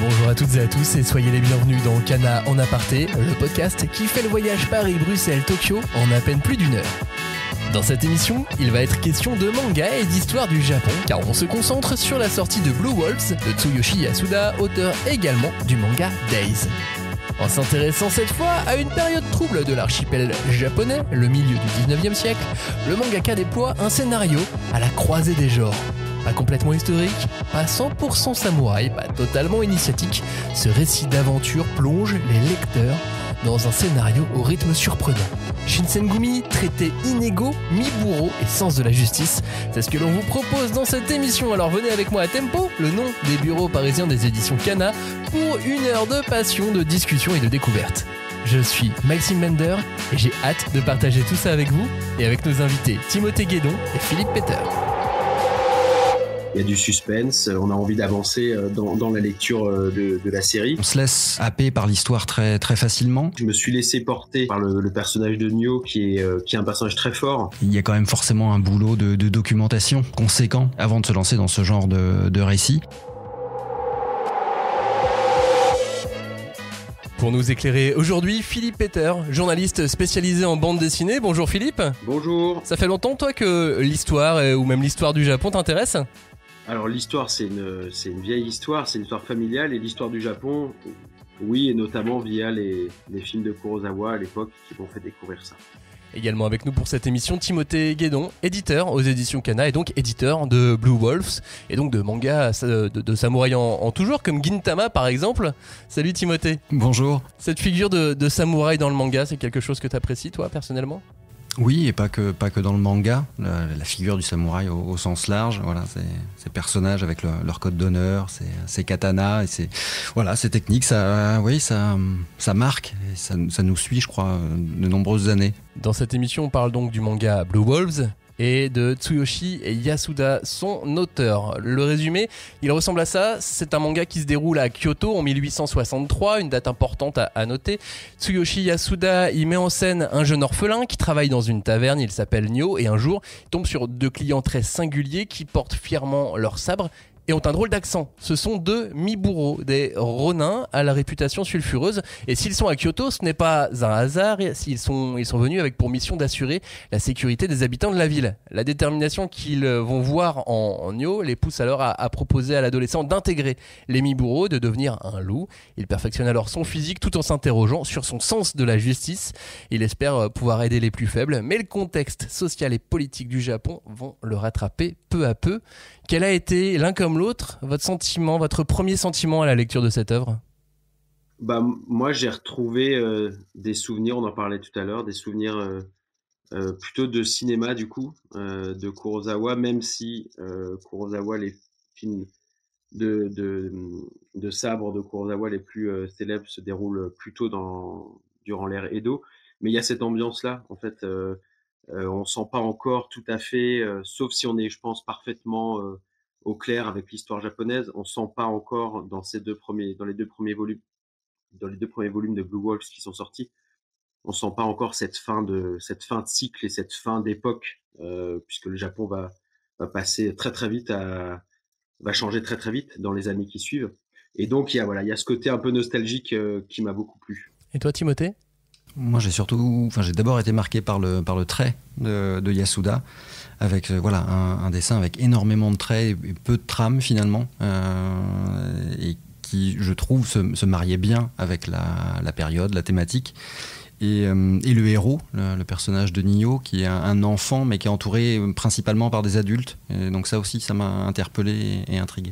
Bonjour à toutes et à tous et soyez les bienvenus dans Kana en aparté, le podcast qui fait le voyage Paris-Bruxelles-Tokyo en à peine plus d'une heure. Dans cette émission, il va être question de manga et d'histoire du Japon, car on se concentre sur la sortie de Blue Wolves de Tsuyoshi Yasuda, auteur également du manga Days. En s'intéressant cette fois à une période trouble de l'archipel japonais, le milieu du 19e siècle, le mangaka déploie un scénario à la croisée des genres. Pas complètement historique, pas 100% samouraï, pas totalement initiatique, ce récit d'aventure plonge les lecteurs dans un scénario au rythme surprenant. Shinsengumi, traité inégaux, mi-bourreau et sens de la justice, c'est ce que l'on vous propose dans cette émission. Alors venez avec moi à Tempo, le nom des bureaux parisiens des éditions Kana, pour une heure de passion, de discussion et de découverte. Je suis Maxime Bender et j'ai hâte de partager tout ça avec vous et avec nos invités Timothée Guédon et Philippe Peter. Il y a du suspense, on a envie d'avancer dans la lecture de la série. On se laisse happer par l'histoire très, très facilement. Je me suis laissé porter par le personnage de Nyo qui est un personnage très fort. Il y a quand même forcément un boulot de documentation conséquent avant de se lancer dans ce genre de récit. Pour nous éclairer aujourd'hui, Philippe Peter, journaliste spécialisé en bande dessinée. Bonjour Philippe. Bonjour. Ça fait longtemps toi que l'histoire ou même l'histoire du Japon t'intéresse ? Alors l'histoire c'est une vieille histoire, c'est une histoire familiale, et l'histoire du Japon, oui, et notamment via les films de Kurosawa à l'époque qui m'ont fait découvrir ça. Également avec nous pour cette émission, Timothée Guédon, éditeur aux éditions Kana et donc éditeur de Blue Wolves et donc de mangas de samouraï en tout genre comme Gintama par exemple. Salut Timothée. Bonjour. Cette figure de samouraï dans le manga, c'est quelque chose que tu apprécies toi personnellement ? Oui, et pas que dans le manga, la figure du samouraï au sens large, voilà, ces personnages avec leur code d'honneur, ces katanas, et ces techniques, ça marque, et ça nous suit, je crois, de nombreuses années. Dans cette émission, on parle donc du manga Blue Wolves et de Tsuyoshi Yasuda, son auteur. Le résumé, il ressemble à ça. C'est un manga qui se déroule à Kyoto en 1863, une date importante à noter. Tsuyoshi Yasuda, il met en scène un jeune orphelin qui travaille dans une taverne, il s'appelle Nyo, et un jour, il tombe sur deux clients très singuliers qui portent fièrement leur sabre et ont un drôle d'accent. Ce sont deux mi-bourreaux, des ronins à la réputation sulfureuse. Et s'ils sont à Kyoto, ce n'est pas un hasard. Ils sont venus avec pour mission d'assurer la sécurité des habitants de la ville. La détermination qu'ils vont voir en Nyo les pousse alors à proposer à l'adolescent d'intégrer les mi-bourreaux, de devenir un loup. Il perfectionne alors son physique tout en s'interrogeant sur son sens de la justice. Il espère pouvoir aider les plus faibles, mais le contexte social et politique du Japon vont le rattraper peu à peu. Quel a été, l'un comme l'autre, votre premier sentiment à la lecture de cette œuvre ? Moi, j'ai retrouvé des souvenirs, on en parlait tout à l'heure, des souvenirs plutôt de cinéma du coup, de Kurosawa, même si Kurosawa, les films de sabre de Kurosawa les plus célèbres se déroulent plutôt durant l'ère Edo. Mais il y a cette ambiance-là, en fait. On sent pas encore tout à fait, sauf si on est, je pense, parfaitement au clair avec l'histoire japonaise, on sent pas encore dans les deux premiers volumes de Blue Wolves qui sont sortis, on sent pas encore cette fin de cycle et cette fin d'époque, puisque le Japon va passer très très vite va changer très très vite dans les années qui suivent. Et donc il y a ce côté un peu nostalgique qui m'a beaucoup plu. Et toi Timothée ? Moi, j'ai d'abord été marqué par le trait de Yasuda, avec un dessin avec énormément de traits et peu de trame finalement, et qui, je trouve, se mariait bien avec la période, la thématique. Et le héros, le personnage de Nyo, qui est un enfant, mais qui est entouré principalement par des adultes. Et donc ça aussi, ça m'a interpellé et intrigué.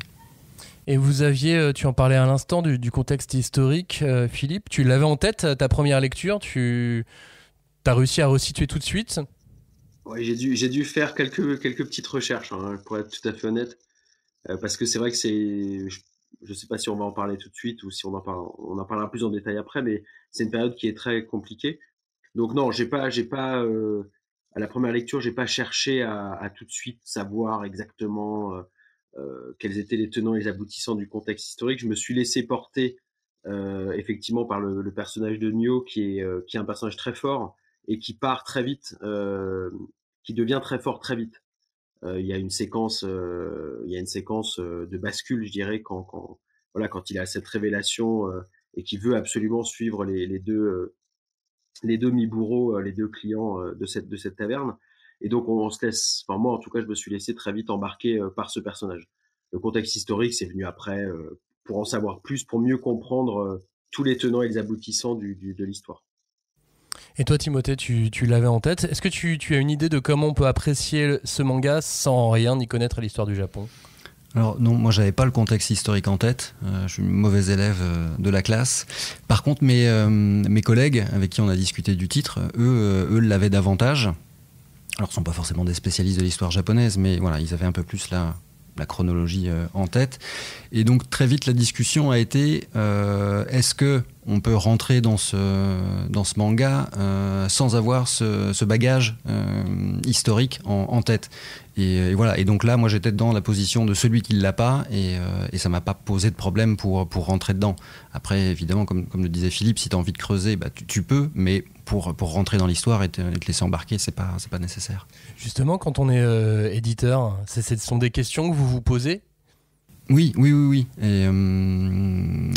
Et vous aviez, tu en parlais à l'instant du contexte historique, Philippe, tu l'avais en tête, ta première lecture, tu as réussi à resituer tout de suite ? Ouais, j'ai dû faire quelques petites recherches, hein, pour être tout à fait honnête, parce que c'est vrai que je sais pas si on va en parler tout de suite ou si on en parlera plus en détail après, mais c'est une période qui est très compliquée. Donc non, j'ai pas à la première lecture, j'ai pas cherché à tout de suite savoir exactement quels étaient les tenants et les aboutissants du contexte historique. Je me suis laissé porter effectivement par le personnage de Nyo qui est un personnage très fort et qui part très vite, qui devient très fort très vite. il y a une séquence, de bascule, je dirais, quand il a cette révélation et qu'il veut absolument suivre les deux mi-bourreaux, les deux clients de cette taverne. Et donc on se laisse, enfin moi en tout cas, je me suis laissé très vite embarquer par ce personnage. Le contexte historique, c'est venu après pour en savoir plus, pour mieux comprendre tous les tenants et les aboutissants de l'histoire. Et toi, Timothée, tu l'avais en tête. Est-ce que tu as une idée de comment on peut apprécier ce manga sans rien y connaître à l'histoire du Japon ? Alors non, moi j'avais pas le contexte historique en tête, je suis une mauvaise élève de la classe. Par contre mes collègues avec qui on a discuté du titre, eux l'avaient davantage. Alors ils sont pas forcément des spécialistes de l'histoire japonaise, mais voilà, ils avaient un peu plus la chronologie en tête. Et donc très vite la discussion a été est-ce que on peut rentrer dans ce manga sans avoir ce bagage historique en tête. Et voilà. Et donc là, moi, j'étais dans la position de celui qui ne l'a pas, et ça ne m'a pas posé de problème pour rentrer dedans. Après, évidemment, comme le disait Philippe, si tu as envie de creuser, bah, tu peux, mais pour rentrer dans l'histoire et te laisser embarquer, c'est pas nécessaire. Justement, quand on est éditeur, ce sont des questions que vous vous posez ? Oui. Et,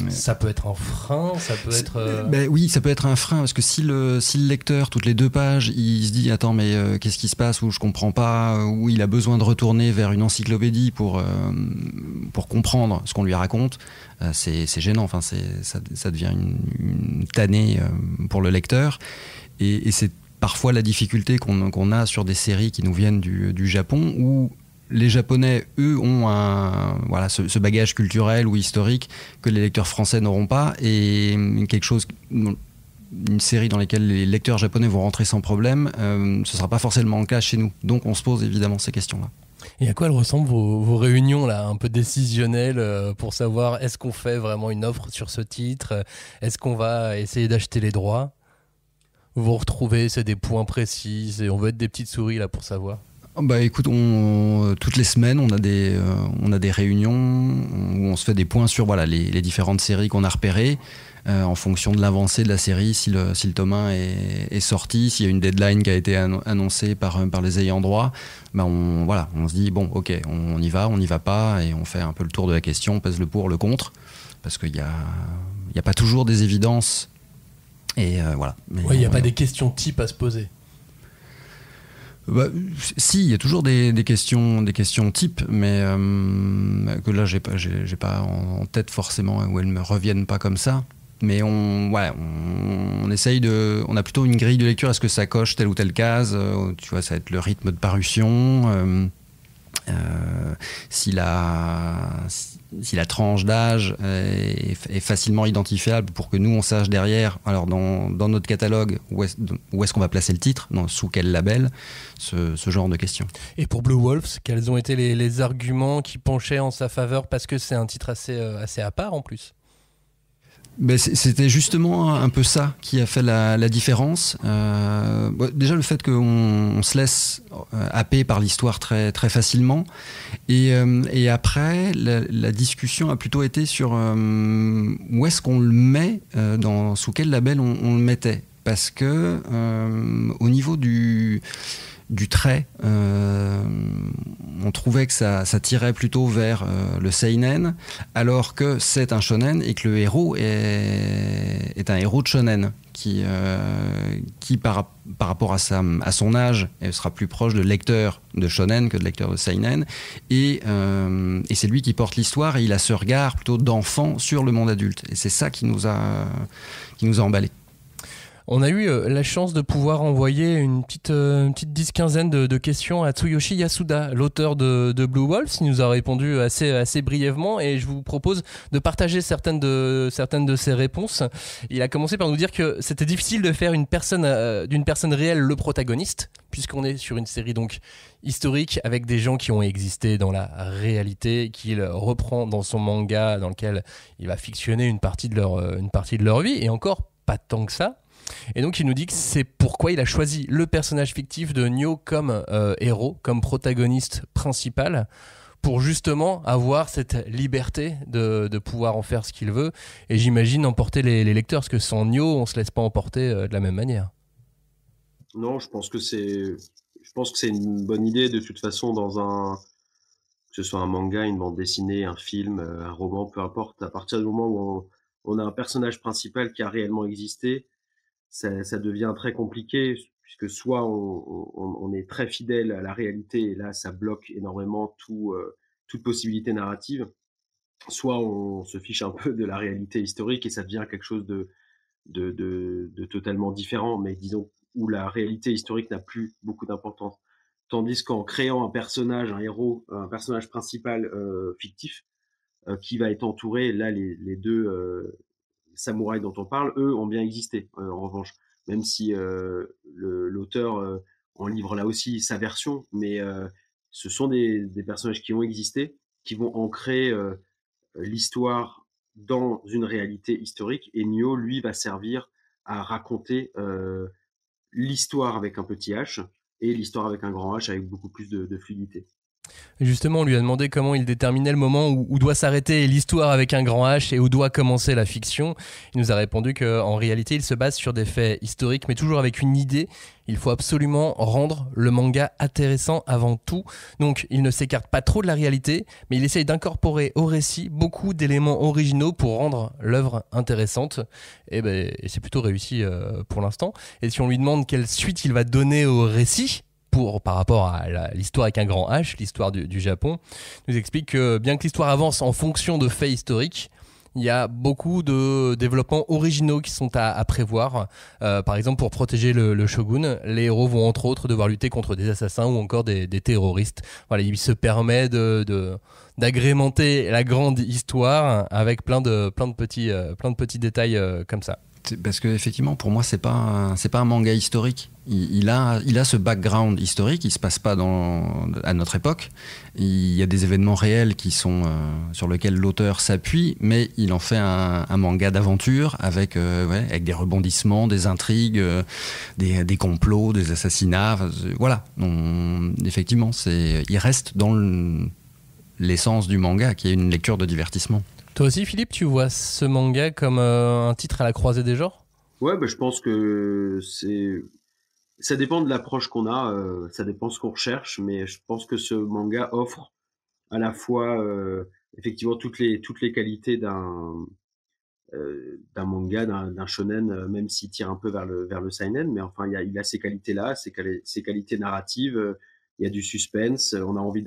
ça peut être un frein, ça peut être... oui, ça peut être un frein, parce que si le lecteur, toutes les 2 pages, il se dit « Attends, mais qu'est-ce qui se passe ?» ou « Je comprends pas », ou il a besoin de retourner vers une encyclopédie pour comprendre ce qu'on lui raconte, c'est gênant, enfin, ça devient une tannée pour le lecteur. Et c'est parfois la difficulté qu'on a sur des séries qui nous viennent du Japon, où les Japonais, eux, ont ce bagage culturel ou historique que les lecteurs français n'auront pas, et une série dans laquelle les lecteurs japonais vont rentrer sans problème, ce ne sera pas forcément le cas chez nous. Donc on se pose évidemment ces questions-là. Et à quoi elles ressemblent vos réunions là, un peu décisionnelles, pour savoir est-ce qu'on fait vraiment une offre sur ce titre ? Est-ce qu'on va essayer d'acheter les droits ? Vous vous retrouvez, c'est des points précis, et on veut être des petites souris là pour savoir. Bah écoute, toutes les semaines on a des réunions où on se fait des points sur les différentes séries qu'on a repérées, en fonction de l'avancée de la série, si le tome 1 est sorti, s'il y a une deadline qui a été annoncée par les ayants droit, bah on se dit bon ok, on y va pas, et on fait un peu le tour de la question, on pèse le pour, le contre, parce qu'il y a pas toujours des évidences, et voilà. Il n'y a pas des questions types à se poser. Bah, si, il y a toujours des questions types, mais que là j'ai pas en tête forcément, où elles me reviennent pas comme ça. Mais on essaye on a plutôt une grille de lecture. Est-ce que ça coche telle ou telle case ? Tu vois, ça va être le rythme de parution. Si la tranche d'âge est facilement identifiable pour que nous on sache derrière, alors dans notre catalogue, où est-ce qu'on va placer le titre, sous quel label, ce genre de questions. Et pour Blue Wolves, quels ont été les arguments qui penchaient en sa faveur, parce que c'est un titre assez à part en plus ? Ben c'était justement un peu ça qui a fait la différence. Déjà le fait qu'on se laisse happer par l'histoire très, très facilement. Et après, la discussion a plutôt été sur où est-ce qu'on le met, sous quel label on le mettait. Parce que au niveau du trait, on trouvait que ça tirait plutôt vers le seinen, alors que c'est un shonen et que le héros est un héros de shonen qui par rapport à son âge sera plus proche de lecteur de shonen que de lecteur de seinen, et c'est lui qui porte l'histoire, et il a ce regard plutôt d'enfant sur le monde adulte, et c'est ça qui nous a emballés. On a eu la chance de pouvoir envoyer une petite 10-15 de questions à Tsuyoshi Yasuda, l'auteur de Blue Wolves. Il nous a répondu assez brièvement, et je vous propose de partager certaines de ses réponses. Il a commencé par nous dire que c'était difficile de faire d'une personne réelle le protagoniste, puisqu'on est sur une série donc historique avec des gens qui ont existé dans la réalité, qu'il reprend dans son manga, dans lequel il va fictionner une partie de leur vie, et encore pas tant que ça. Et donc il nous dit que c'est pourquoi il a choisi le personnage fictif de Nyo comme héros, comme protagoniste principal, pour justement avoir cette liberté de pouvoir en faire ce qu'il veut, et j'imagine emporter les lecteurs, parce que sans Nyo on se laisse pas emporter de la même manière. Non, je pense que c'est je pense que c'est une bonne idée de toute façon que ce soit un manga, une bande dessinée, un film, un roman, peu importe. À partir du moment où on a un personnage principal qui a réellement existé, ça devient très compliqué puisque soit on est très fidèle à la réalité et là ça bloque énormément toute possibilité narrative, soit on se fiche un peu de la réalité historique et ça devient quelque chose de totalement différent, mais disons où la réalité historique n'a plus beaucoup d'importance. Tandis qu'en créant un personnage, un héros, un personnage principal fictif, qui va être entouré, là les deux samouraïs dont on parle, eux, ont bien existé, en revanche. Même si l'auteur en livre là aussi sa version, mais ce sont des personnages qui ont existé, qui vont ancrer l'histoire dans une réalité historique, et Nioh, lui, va servir à raconter l'histoire avec un petit H et l'histoire avec un grand H avec beaucoup plus de fluidité. Justement, on lui a demandé comment il déterminait le moment où doit s'arrêter l'histoire avec un grand H et où doit commencer la fiction. Il nous a répondu qu'en réalité, il se base sur des faits historiques, mais toujours avec une idée. Il faut absolument rendre le manga intéressant avant tout. Donc, il ne s'écarte pas trop de la réalité, mais il essaye d'incorporer au récit beaucoup d'éléments originaux pour rendre l'œuvre intéressante. Et c'est plutôt réussi pour l'instant. Et si on lui demande quelle suite il va donner au récit, par rapport à l'histoire avec un grand H, l'histoire du Japon, nous explique que bien que l'histoire avance en fonction de faits historiques, il y a beaucoup de développements originaux qui sont à prévoir. Par exemple, pour protéger le shogun, les héros vont entre autres devoir lutter contre des assassins ou encore des terroristes. Voilà, il se permet d'agrémenter la grande histoire avec plein de petits détails comme ça. Parce que effectivement, pour moi, c'est pas un manga historique. Il a ce background historique. Il se passe pas à notre époque. Il y a des événements réels qui sont sur lesquels l'auteur s'appuie, mais il en fait un manga d'aventure avec des rebondissements, des intrigues, des complots, des assassinats. Voilà. Effectivement, il reste dans l'essence du manga, qui est une lecture de divertissement. Toi aussi, Philippe, tu vois ce manga comme un titre à la croisée des genres ? Ouais, je pense que ça dépend de l'approche qu'on a, ça dépend ce qu'on recherche, mais je pense que ce manga offre à la fois effectivement toutes les qualités d'un manga, d'un shonen, même s'il tire un peu vers le seinen, mais enfin il a ces qualités-là, ces qualités narratives, il y a du suspense, on a envie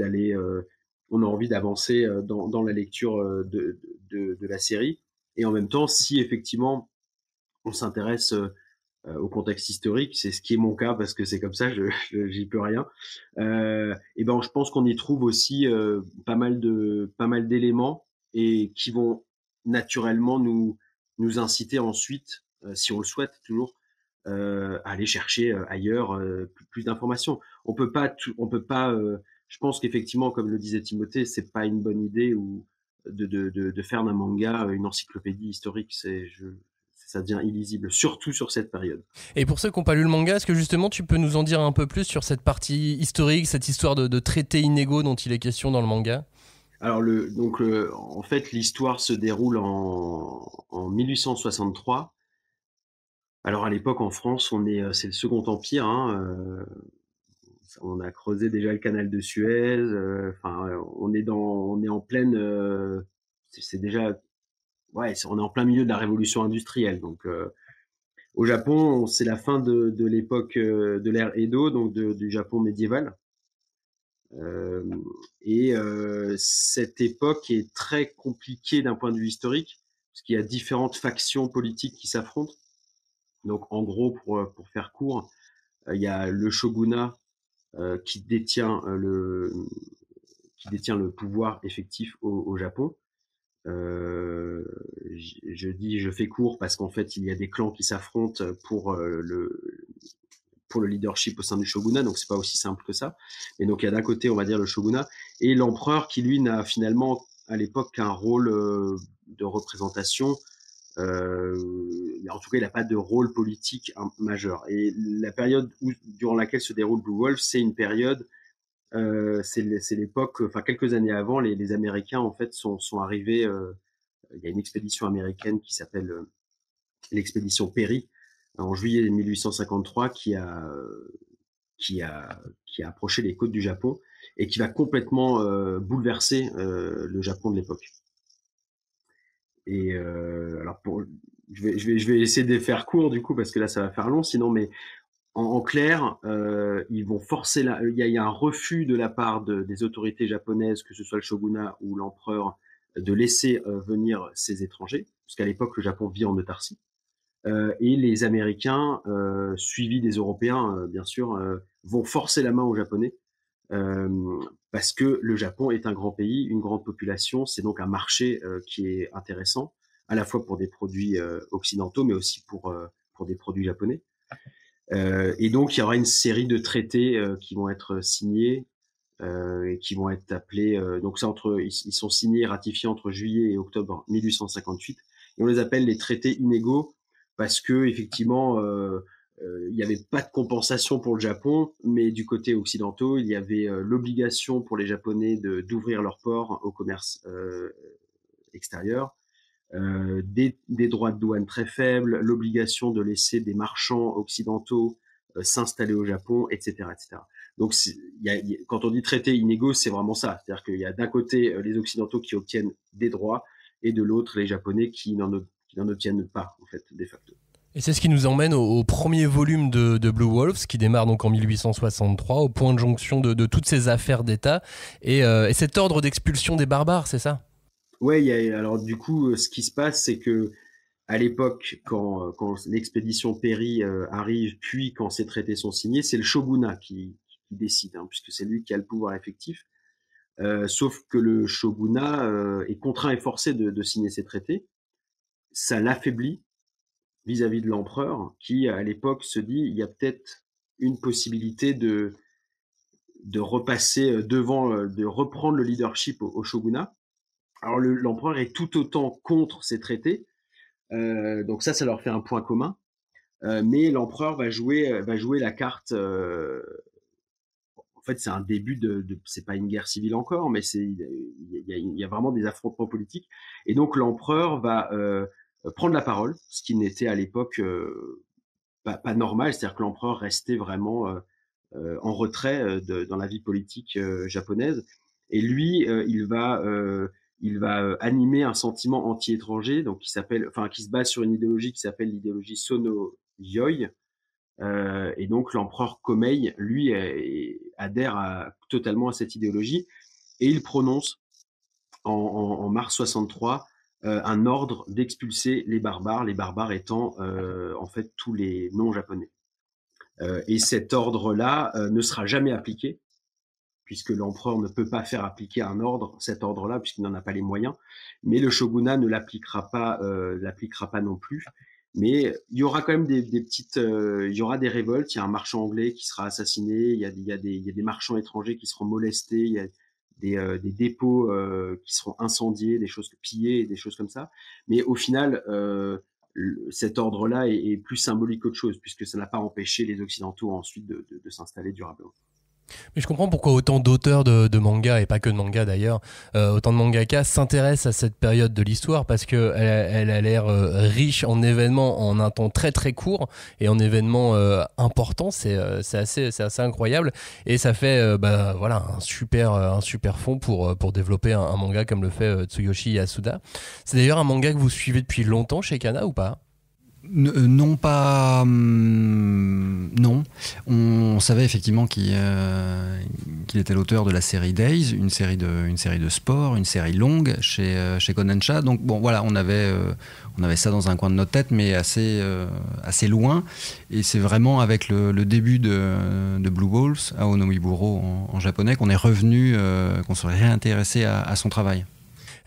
d'avancer dans la lecture de la série, et en même temps, si effectivement on s'intéresse au contexte historique, c'est ce qui est mon cas parce que c'est comme ça, j'y peux rien. Et ben je pense qu'on y trouve aussi pas mal d'éléments et qui vont naturellement nous inciter ensuite, si on le souhaite toujours, à aller chercher ailleurs plus d'informations. On peut pas. Je pense qu'effectivement, comme le disait Timothée, c'est pas une bonne idée de faire d'un manga une encyclopédie historique. Ça devient illisible, surtout sur cette période. Et pour ceux qui n'ont pas lu le manga, est-ce que justement tu peux nous en dire un peu plus sur cette partie historique, cette histoire de traités inégaux dont il est question dans le manga ? Alors en fait, l'histoire se déroule en 1863. Alors à l'époque en France, c'est le Second Empire. On a creusé déjà le canal de Suez. On est en pleine. C'est déjà. Ouais, on est en plein milieu de la révolution industrielle. Donc au Japon, c'est la fin de l'époque de l'ère Edo, donc du Japon médiéval. Cette époque est très compliquée d'un point de vue historique, parce qu'il y a différentes factions politiques qui s'affrontent. Donc, en gros, pour faire court, il y a le shogunat qui détient le pouvoir effectif au Japon. Je fais court parce qu'en fait, il y a des clans qui s'affrontent pour le leadership au sein du shogunat, donc c'est pas aussi simple que ça. Et donc il y a d'un côté, on va dire, le shogunat, et l'empereur qui, lui, n'a finalement à l'époque qu'un rôle de représentation. En tout cas, il n'a pas de rôle politique majeur. Et la période durant laquelle se déroule Blue Wolf, c'est une période, c'est l'époque, enfin quelques années avant, les Américains en fait sont arrivés. Il y a une expédition américaine qui s'appelle l'expédition Perry en juillet 1853 qui a qui a approché les côtes du Japon et qui va complètement bouleverser le Japon de l'époque. Et alors je vais essayer de faire court du coup parce que là ça va faire long sinon, mais en clair, ils vont forcer il y a un refus de la part des autorités japonaises, que ce soit le shogunat ou l'empereur, de laisser venir ces étrangers, parce qu'à l'époque le Japon vit en autarcie. Et les Américains, suivis des Européens bien sûr, vont forcer la main aux Japonais, parce que le Japon est un grand pays, une grande population, c'est donc un marché qui est intéressant, à la fois pour des produits occidentaux, mais aussi pour des produits japonais. Et donc il y aura une série de traités qui vont être signés et qui vont être appelés donc ça ils sont signés et ratifiés entre juillet et octobre 1858 et on les appelle les traités inégaux parce que effectivement il n'y avait pas de compensation pour le Japon, mais du côté occidentaux il y avait l'obligation pour les Japonais d'ouvrir leurs ports au commerce extérieur. Des droits de douane très faibles, l'obligation de laisser des marchands occidentaux s'installer au Japon, etc., etc. Donc, quand on dit traités inégaux, c'est vraiment ça. C'est-à-dire qu'il y a d'un côté les Occidentaux qui obtiennent des droits et de l'autre les Japonais qui n'en obtiennent pas, en fait, de facto. Et c'est ce qui nous emmène au premier volume de Blue Wolves, qui démarre donc en 1863, au point de jonction de toutes ces affaires d'État et cet ordre d'expulsion des barbares, c'est ça ? Ouais, alors du coup, ce qui se passe, c'est que à l'époque, quand l'expédition Perry arrive, puis quand ces traités sont signés, c'est le shogunat qui décide, hein, puisque c'est lui qui a le pouvoir effectif. Sauf que le shogunat est contraint et forcé de signer ces traités. Ça l'affaiblit vis-à-vis de l'empereur, qui à l'époque se dit il y a peut-être une possibilité de repasser de reprendre le leadership au shogunat. Alors l'empereur est tout autant contre ces traités, donc ça leur fait un point commun. Mais l'empereur va jouer la carte. En fait, c'est un début c'est pas une guerre civile encore, mais il y a vraiment des affrontements politiques. Et donc l'empereur va prendre la parole, ce qui n'était à l'époque pas normal. C'est-à-dire que l'empereur restait vraiment en retrait dans la vie politique japonaise. Et lui, il va animer un sentiment anti-étranger, donc qui se base sur une idéologie qui s'appelle l'idéologie Sono-Yoi. Et donc l'empereur Komei, lui, adhère totalement à cette idéologie, et il prononce en mars 63 un ordre d'expulser les barbares étant en fait tous les non-japonais. Et cet ordre-là ne sera jamais appliqué, puisque l'empereur ne peut pas faire appliquer cet ordre-là, puisqu'il n'en a pas les moyens. Mais le shogunat ne l'appliquera pas non plus. Mais il y aura quand même il y aura des révoltes. Il y a un marchand anglais qui sera assassiné. Il y a des marchands étrangers qui seront molestés. Il y a des dépôts qui seront incendiés, des choses pillées, des choses comme ça. Mais au final, cet ordre-là est plus symbolique qu'autre chose, puisque ça n'a pas empêché les Occidentaux ensuite de s'installer durablement. Mais je comprends pourquoi autant d'auteurs de manga, et pas que de manga d'ailleurs, autant de mangaka s'intéressent à cette période de l'histoire, parce qu'elle a l'air riche en événements en un temps très très court et en événements importants. C'est assez incroyable, et ça fait voilà, un super fond pour développer un manga comme le fait Tsuyoshi Yasuda. C'est d'ailleurs un manga que vous suivez depuis longtemps chez Kana ou pas ? Non, pas... non. On savait effectivement qu'il était l'auteur de la série Days, une série de sport, une série longue chez Kodansha. Donc bon, voilà, on avait ça dans un coin de notre tête, mais assez loin. Et c'est vraiment avec le début de Blue Wolves, Ao no Iburo en japonais, qu'on est revenu, qu'on s'est réintéressé à son travail.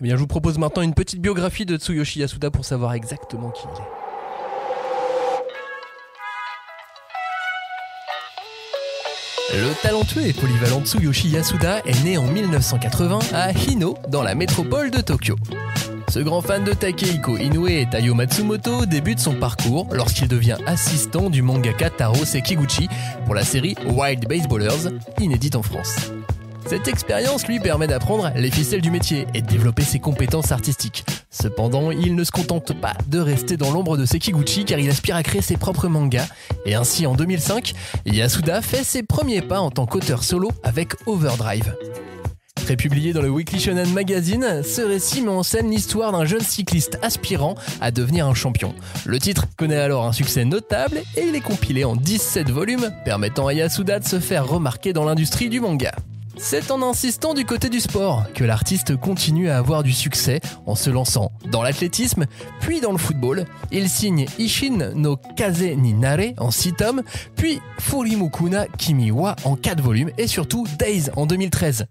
Eh bien, je vous propose maintenant une petite biographie de Tsuyoshi Yasuda pour savoir exactement qui il est. Le talentueux et polyvalent Tsuyoshi Yasuda est né en 1980 à Hino, dans la métropole de Tokyo. Ce grand fan de Takehiko Inoue et Taiyo Matsumoto débute son parcours lorsqu'il devient assistant du mangaka Taro Sekiguchi pour la série Wild Baseballers, inédite en France. Cette expérience lui permet d'apprendre les ficelles du métier et de développer ses compétences artistiques. Cependant, il ne se contente pas de rester dans l'ombre de Sekiguchi car il aspire à créer ses propres mangas. Et ainsi, en 2005, Yasuda fait ses premiers pas en tant qu'auteur solo avec Overdrive. Publié dans le Weekly Shonen Magazine, ce récit met en scène l'histoire d'un jeune cycliste aspirant à devenir un champion. Le titre connaît alors un succès notable et il est compilé en 17 volumes, permettant à Yasuda de se faire remarquer dans l'industrie du manga. C'est en insistant du côté du sport que l'artiste continue à avoir du succès en se lançant dans l'athlétisme, puis dans le football. Il signe Ishin no Kaze ni Nare en 6 tomes, puis Furimukuna Kimi wa en 4 volumes et surtout Days en 2013.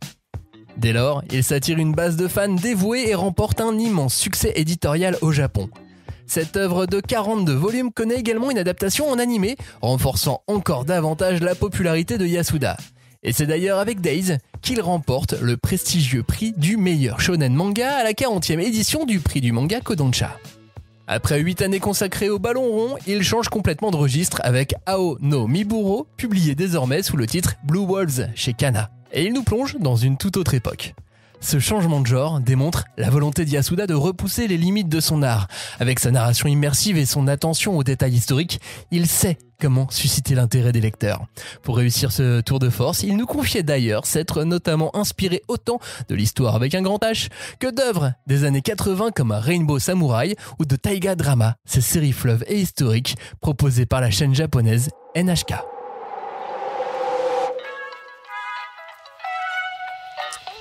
Dès lors, il s'attire une base de fans dévoués et remporte un immense succès éditorial au Japon. Cette œuvre de 42 volumes connaît également une adaptation en animé, renforçant encore davantage la popularité de Yasuda. Et c'est d'ailleurs avec Days qu'il remporte le prestigieux prix du meilleur shonen manga à la 40e édition du prix du manga Kodansha. Après 8 années consacrées au ballon rond, il change complètement de registre avec Ao no Miburo, publié désormais sous le titre Blue Wolves chez Kana. Et il nous plonge dans une toute autre époque. Ce changement de genre démontre la volonté d'Yasuda de repousser les limites de son art. Avec sa narration immersive et son attention aux détails historiques, il sait comment susciter l'intérêt des lecteurs. Pour réussir ce tour de force, il nous confiait d'ailleurs s'être notamment inspiré autant de l'histoire avec un grand H que d'œuvres des années 80 comme Rainbow Samurai ou de Taiga Drama, ces séries fleuves et historiques proposées par la chaîne japonaise NHK.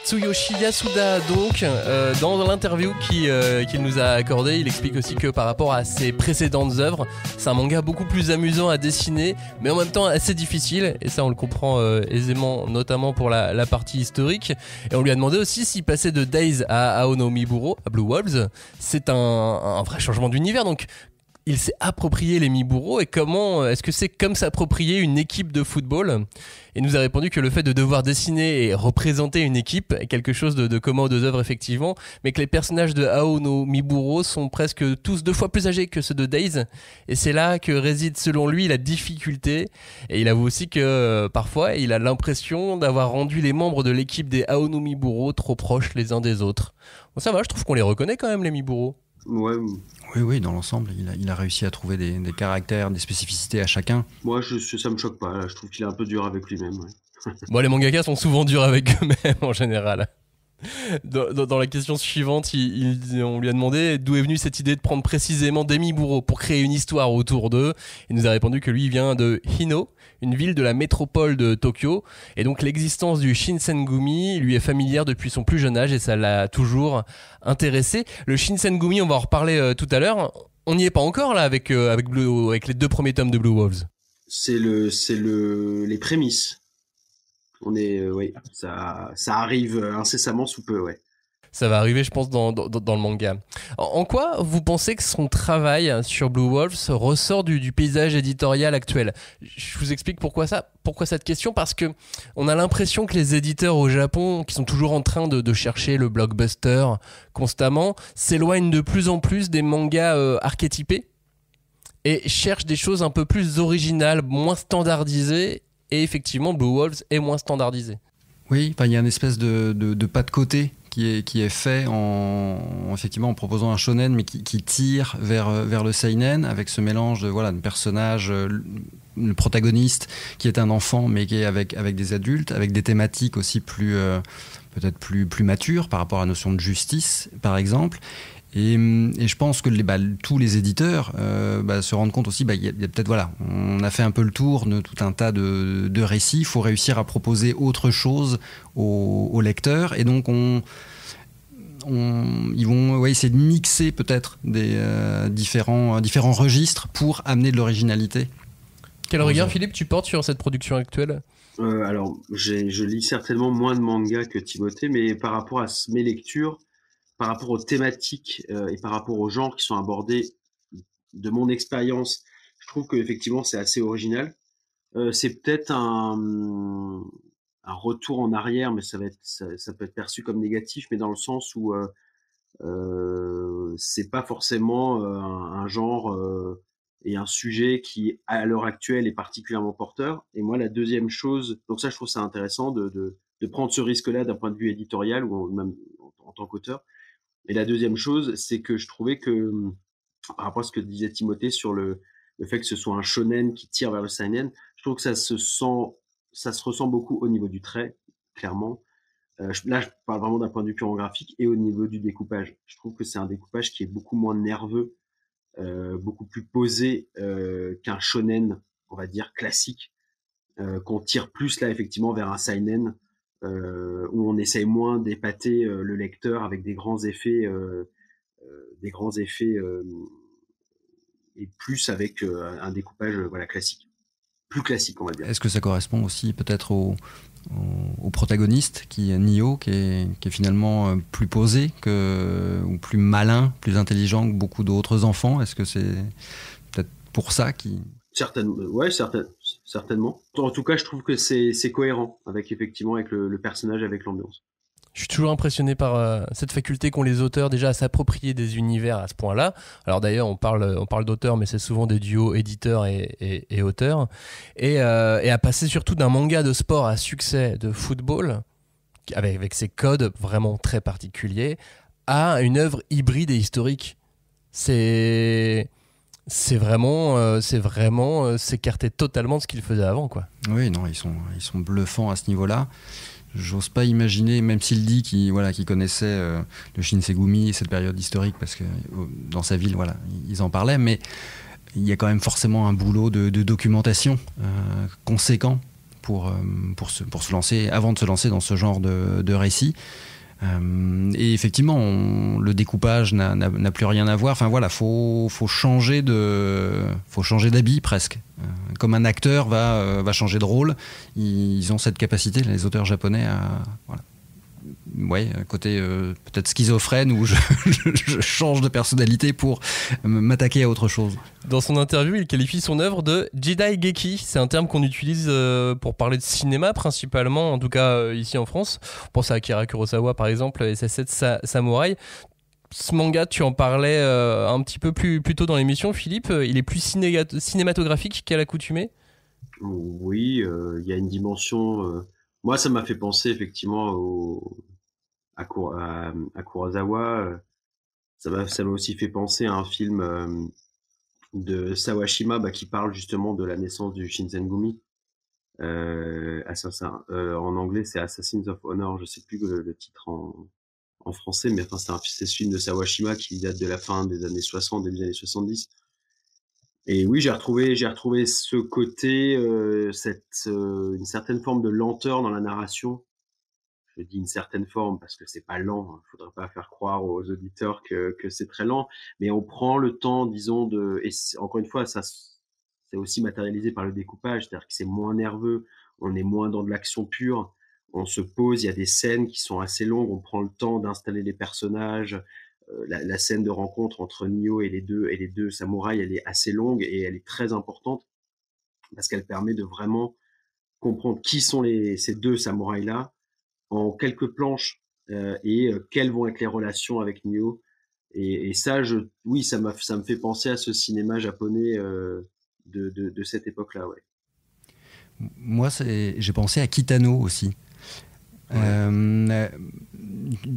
Tsuyoshi Yasuda, donc, dans l'interview qu'il nous a accordée, il explique aussi que par rapport à ses précédentes œuvres, c'est un manga beaucoup plus amusant à dessiner, mais en même temps assez difficile, et ça on le comprend aisément, notamment pour la partie historique. Et on lui a demandé aussi s'il passait de Days à Ao no Miburo, à Blue Wolves. C'est un vrai changement d'univers, donc il s'est approprié les Miburo, et comment est-ce que c'est comme s'approprier une équipe de football ? Il nous a répondu que le fait de devoir dessiner et représenter une équipe est quelque chose de commun aux deux œuvres effectivement, mais que les personnages de Ao no Miburo sont presque tous 2 fois plus âgés que ceux de Days, et c'est là que réside selon lui la difficulté. Et il avoue aussi que parfois il a l'impression d'avoir rendu les membres de l'équipe des Ao no Miburo trop proches les uns des autres. Bon, ça va, je trouve qu'on les reconnaît quand même les Miburo. Ouais. Oui, dans l'ensemble, il a réussi à trouver des caractères, des spécificités à chacun. Moi, ça me choque pas. Là. Je trouve qu'il est un peu dur avec lui-même. Ouais. Bon, les mangakas sont souvent durs avec eux-mêmes en général. Dans la question suivante, on lui a demandé d'où est venue cette idée de prendre précisément des Miburo pour créer une histoire autour d'eux. Il nous a répondu que lui il vient de Hino, une ville de la métropole de Tokyo, et donc l'existence du Shinsengumi lui est familière depuis son plus jeune âge et ça l'a toujours intéressé. Le Shinsengumi, on va en reparler tout à l'heure. On n'y est pas encore là avec les 2 premiers tomes de Blue Wolves. C'est les prémices. On est, oui, ça arrive incessamment sous peu, ouais. Ça va arriver, je pense, dans le manga. En quoi vous pensez que son travail sur Blue Wolves ressort du paysage éditorial actuel ? Je vous explique pourquoi cette question, parce que on a l'impression que les éditeurs au Japon, qui sont toujours en train de chercher le blockbuster constamment, s'éloignent de plus en plus des mangas archétypés et cherchent des choses un peu plus originales, moins standardisées. Et effectivement, Blue Wolves est moins standardisé. Oui, il y a une espèce de pas de côté qui est fait effectivement en proposant un shonen, mais qui tire vers le seinen, avec ce mélange de personnages, le protagoniste qui est un enfant, mais qui est avec des adultes, avec des thématiques aussi peut-être plus matures par rapport à la notion de justice, par exemple. Et je pense que tous les éditeurs se rendent compte aussi, il y a peut-être, on a fait un peu le tour de tout un tas de récits, il faut réussir à proposer autre chose aux lecteurs, et donc ils vont essayer de mixer peut-être des différents registres pour amener de l'originalité. Quel regard, Philippe, tu portes sur cette production actuelle ? Alors, je lis certainement moins de mangas que Timothée, mais par rapport à mes lectures, par rapport aux thématiques et par rapport aux genres qui sont abordés, de mon expérience, je trouve qu'effectivement c'est assez original. C'est peut-être un retour en arrière, mais ça peut être perçu comme négatif, mais dans le sens où c'est pas forcément un genre et un sujet qui à l'heure actuelle est particulièrement porteur. Et moi, la deuxième chose, donc ça je trouve ça intéressant de de prendre ce risque-là d'un point de vue éditorial ou même en tant qu'auteur. Et la deuxième chose, c'est que je trouvais que, par rapport à ce que disait Timothée sur le fait que ce soit un shonen qui tire vers le seinen, je trouve que ça se ressent beaucoup au niveau du trait, clairement. Là, je parle vraiment d'un point de vue purement graphique et au niveau du découpage. Je trouve que c'est un découpage qui est beaucoup moins nerveux, beaucoup plus posé qu'un shonen, on va dire, classique, qu'on tire plus là effectivement vers un seinen, où on essaye moins d'épater le lecteur avec des grands effets et plus avec un découpage voilà classique, plus classique on va dire. Est-ce que ça correspond aussi peut-être au protagoniste qui est Nio, qui est finalement plus posé ou plus malin, plus intelligent que beaucoup d'autres enfants? Est-ce que c'est peut-être pour ça qui... Certainement. En tout cas, je trouve que c'est cohérent avec effectivement avec le personnage, avec l'ambiance. Je suis toujours impressionné par cette faculté qu'ont les auteurs déjà à s'approprier des univers à ce point-là. Alors d'ailleurs, on parle d'auteurs, mais c'est souvent des duos éditeurs et auteurs. Et à passer surtout d'un manga de sport à succès de football, avec ses codes vraiment très particuliers, à une œuvre hybride et historique. C'est vraiment s'écarter totalement de ce qu'ils faisaient avant, quoi. Oui, non, ils sont bluffants à ce niveau-là. J'ose pas imaginer, même s'il dit qu'il connaissait le Shinsegumi et cette période historique, parce que dans sa ville, voilà, ils en parlaient, mais il y a quand même forcément un boulot de documentation conséquent pour se lancer, avant de se lancer dans ce genre de récit. Et effectivement, le découpage n'a plus rien à voir. Enfin voilà, faut changer d'habit presque. Comme un acteur va changer de rôle, ils ont cette capacité, les auteurs japonais, à voilà. Ouais, côté peut-être schizophrène où je change de personnalité pour m'attaquer à autre chose. Dans son interview, il qualifie son œuvre de Jidai Geki. C'est un terme qu'on utilise pour parler de cinéma principalement, en tout cas ici en France. On pense à Akira Kurosawa par exemple et ses 7 samouraïs. Ce manga, tu en parlais un petit peu plus tôt dans l'émission, Philippe. Il est plus cinématographique qu'à l'accoutumée. Oui, il y a une dimension... Moi, ça m'a fait penser effectivement à Kurosawa. Ça m'a aussi fait penser à un film de Sawashima qui parle justement de la naissance du Shinsengumi. En anglais, c'est Assassins of Honor. Je sais plus le titre en français, mais enfin, c'est ce film de Sawashima qui date de la fin des années 60, début des années 70. Et oui, j'ai retrouvé ce côté, une certaine forme de lenteur dans la narration. Je dis une certaine forme parce que c'est pas lent. Hein. Faudrait pas faire croire aux auditeurs que c'est très lent, mais on prend le temps, disons, encore une fois, ça c'est aussi matérialisé par le découpage, c'est-à-dire que c'est moins nerveux, on est moins dans de l'action pure, on se pose, il y a des scènes qui sont assez longues, on prend le temps d'installer les personnages. La scène de rencontre entre Nio et les deux samouraïs, elle est assez longue et elle est très importante parce qu'elle permet de vraiment comprendre qui sont ces deux samouraïs-là en quelques planches et quelles vont être les relations avec Nio. Et ça, oui, ça me fait penser à ce cinéma japonais de cette époque-là, ouais. Moi, j'ai pensé à Kitano aussi. Ouais.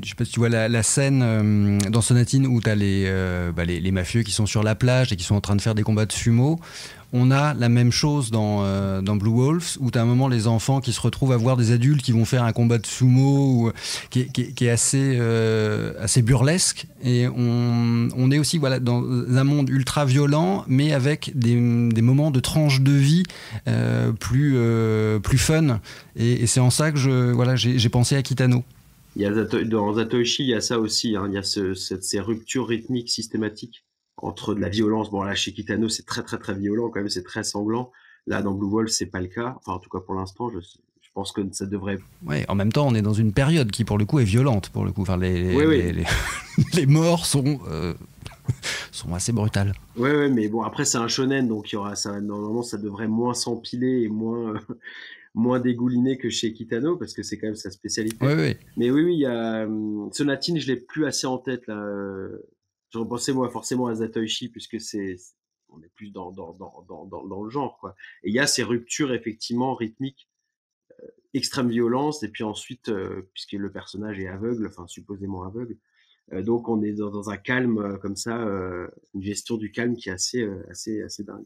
Je sais pas si tu vois la scène dans Sonatine où tu as les mafieux qui sont sur la plage et qui sont en train de faire des combats de sumo. On a la même chose dans Blue Wolves où tu as un moment les enfants qui se retrouvent à voir des adultes qui vont faire un combat de sumo qui est assez burlesque. Et on est aussi voilà, dans un monde ultra violent mais avec des moments de tranche de vie plus fun. Et c'est en ça que j'ai pensé à Kitano. Dans Zatoichi, il y a ça aussi. Hein, il y a ces ruptures rythmiques systématiques entre de la violence. Bon, là, chez Kitano, c'est très, très, très violent quand même, c'est très sanglant. Là, dans Blue Wolf, c'est pas le cas. Enfin, en tout cas, pour l'instant, je pense que ça devrait... Ouais, en même temps, on est dans une période qui, pour le coup, est violente. Pour le coup. Enfin, les morts sont assez brutales. Oui, mais bon, après, c'est un shonen, donc normalement, ça devrait moins s'empiler et moins dégouliner que chez Kitano, parce que c'est quand même sa spécialité. Oui. Mais oui, il y a... Sonatine, je l'ai plus assez en tête, là. Je repensais, moi, forcément à Zatoichi, puisque on est plus dans le genre, quoi. Et il y a ces ruptures, effectivement, rythmiques, extrême violence, et puis ensuite, puisque le personnage est aveugle, enfin supposément aveugle, donc on est dans un calme comme ça, une gestion du calme qui est assez dingue.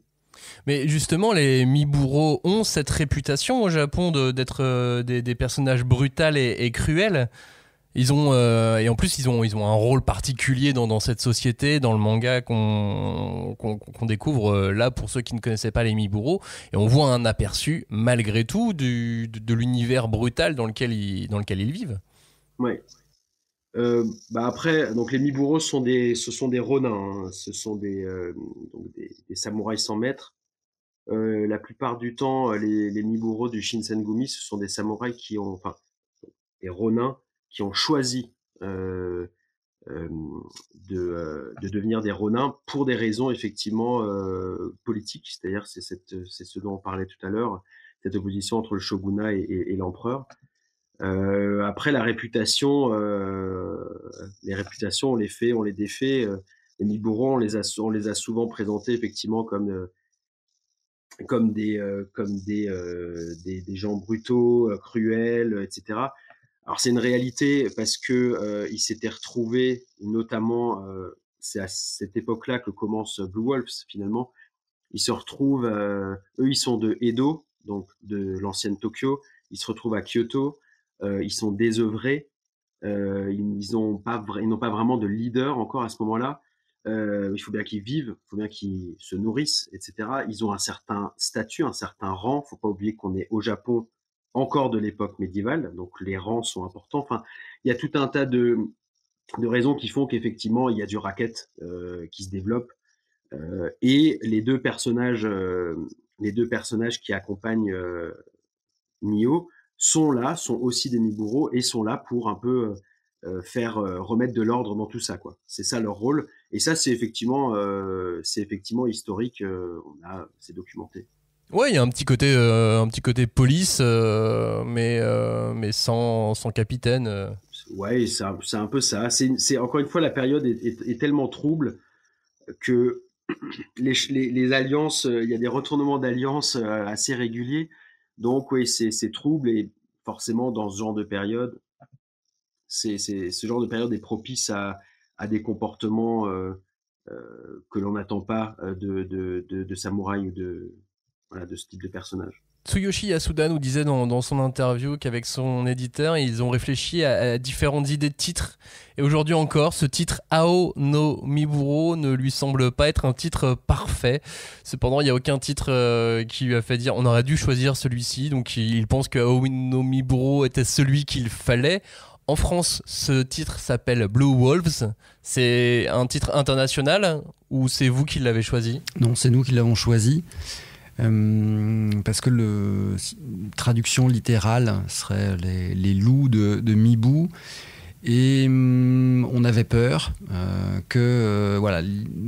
Mais justement, les Miburo ont cette réputation au Japon d'être des personnages brutals et cruels. Ils ont et en plus ils ont un rôle particulier dans cette société, dans le manga qu'on découvre là pour ceux qui ne connaissaient pas les Miburo, et on voit un aperçu malgré tout de l'univers brutal dans lequel ils vivent. Ouais. Après, donc les Miburo ce sont des ronins, hein. Ce sont donc des samouraïs sans maître. La plupart du temps, les Miburo du Shinsengumi, ce sont des samouraïs des ronins qui ont choisi de devenir des ronins pour des raisons effectivement politiques. C'est-à-dire, c'est ce dont on parlait tout à l'heure, cette opposition entre le shogunat et l'empereur. Après, les réputations, on les défait. Les Miburo, on les a souvent présentés effectivement comme des gens brutaux, cruels, etc. Alors c'est une réalité parce que ils s'étaient retrouvés, notamment, c'est à cette époque-là que commence Blue Wolves finalement. Ils se retrouvent, eux ils sont de Edo, donc de l'ancienne Tokyo. Ils se retrouvent à Kyoto. Ils sont désœuvrés. Ils n'ont pas vraiment de leader encore à ce moment-là. Il faut bien qu'ils vivent, il faut bien qu'ils se nourrissent, etc. Ils ont un certain statut, un certain rang. Faut pas oublier qu'on est au Japon encore de l'époque médiévale, donc les rangs sont importants. Enfin, il y a tout un tas de raisons qui font qu'effectivement il y a du racket qui se développe. Et les deux personnages qui accompagnent Nioh sont aussi des Miburo et sont là pour un peu faire remettre de l'ordre dans tout ça, quoi. C'est ça leur rôle, et ça c'est effectivement historique. C'est documenté. Ouais, il y a un petit côté police, mais sans capitaine. Ouais, c'est un peu ça. C'est encore une fois, la période est tellement trouble que les alliances, il y a des retournements d'alliances assez réguliers. Donc oui, c'est trouble, et forcément dans ce genre de période, ce genre de période est propice à des comportements que l'on n'attend pas de samouraï ou de ce type de personnage. Tsuyoshi Yasuda nous disait dans son interview qu'avec son éditeur, ils ont réfléchi à différentes idées de titres. Et aujourd'hui encore, ce titre Ao no Miburo ne lui semble pas être un titre parfait. Cependant, il n'y a aucun titre qui lui a fait dire on aurait dû choisir celui-ci. Donc il pense que Ao no Miburo était celui qu'il fallait. En France, ce titre s'appelle Blue Wolves. C'est un titre international ou c'est vous qui l'avez choisi ? Non, c'est nous qui l'avons choisi. Parce que traduction littérale serait les loups de Mibu, et on avait peur que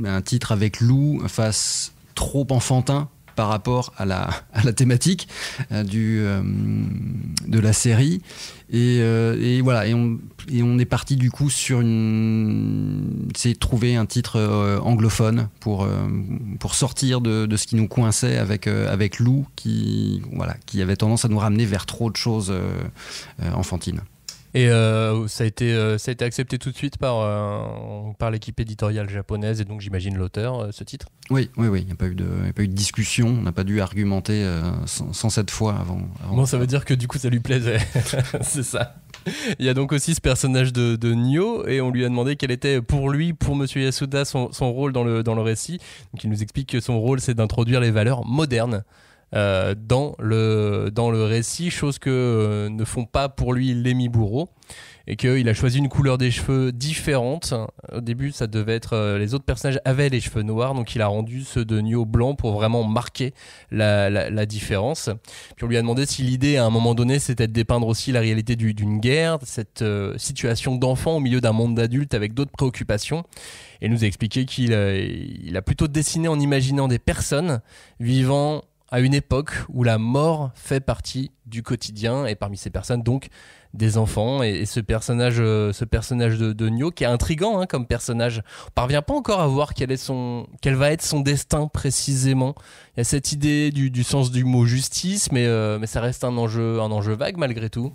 un titre avec loup fasse trop enfantin par rapport à la thématique de la série, et on est parti du coup sur c'est trouver un titre anglophone pour sortir de ce qui nous coinçait avec Lou, qui avait tendance à nous ramener vers trop de choses enfantines. Et ça a été accepté tout de suite par l'équipe éditoriale japonaise, et donc j'imagine l'auteur, ce titre. Oui, il n'y a pas eu de discussion, on n'a pas dû argumenter sans cette fois avant. Bon, ça veut dire que du coup ça lui plaisait, c'est ça. Il y a donc aussi ce personnage de Nioh, et on lui a demandé quel était pour Monsieur Yasuda, son rôle dans le récit. Donc il nous explique que son rôle, c'est d'introduire les valeurs modernes dans le récit, chose que ne font pas pour lui les Miburo, et qu'il a choisi une couleur des cheveux différente. Au début, ça devait être les autres personnages avaient les cheveux noirs, donc il a rendu ceux de Nioh blanc pour vraiment marquer la différence. Puis on lui a demandé si l'idée à un moment donné c'était de dépeindre aussi la réalité d'une guerre, cette situation d'enfant au milieu d'un monde d'adultes avec d'autres préoccupations. Et il nous a expliqué qu'il a plutôt dessiné en imaginant des personnes vivant à une époque où la mort fait partie du quotidien, et parmi ces personnes donc des enfants et ce personnage de Nio qui est intriguant comme personnage. On parvient pas encore à voir quel va être son destin précisément. Il y a cette idée du sens du mot justice, mais ça reste un enjeu vague malgré tout.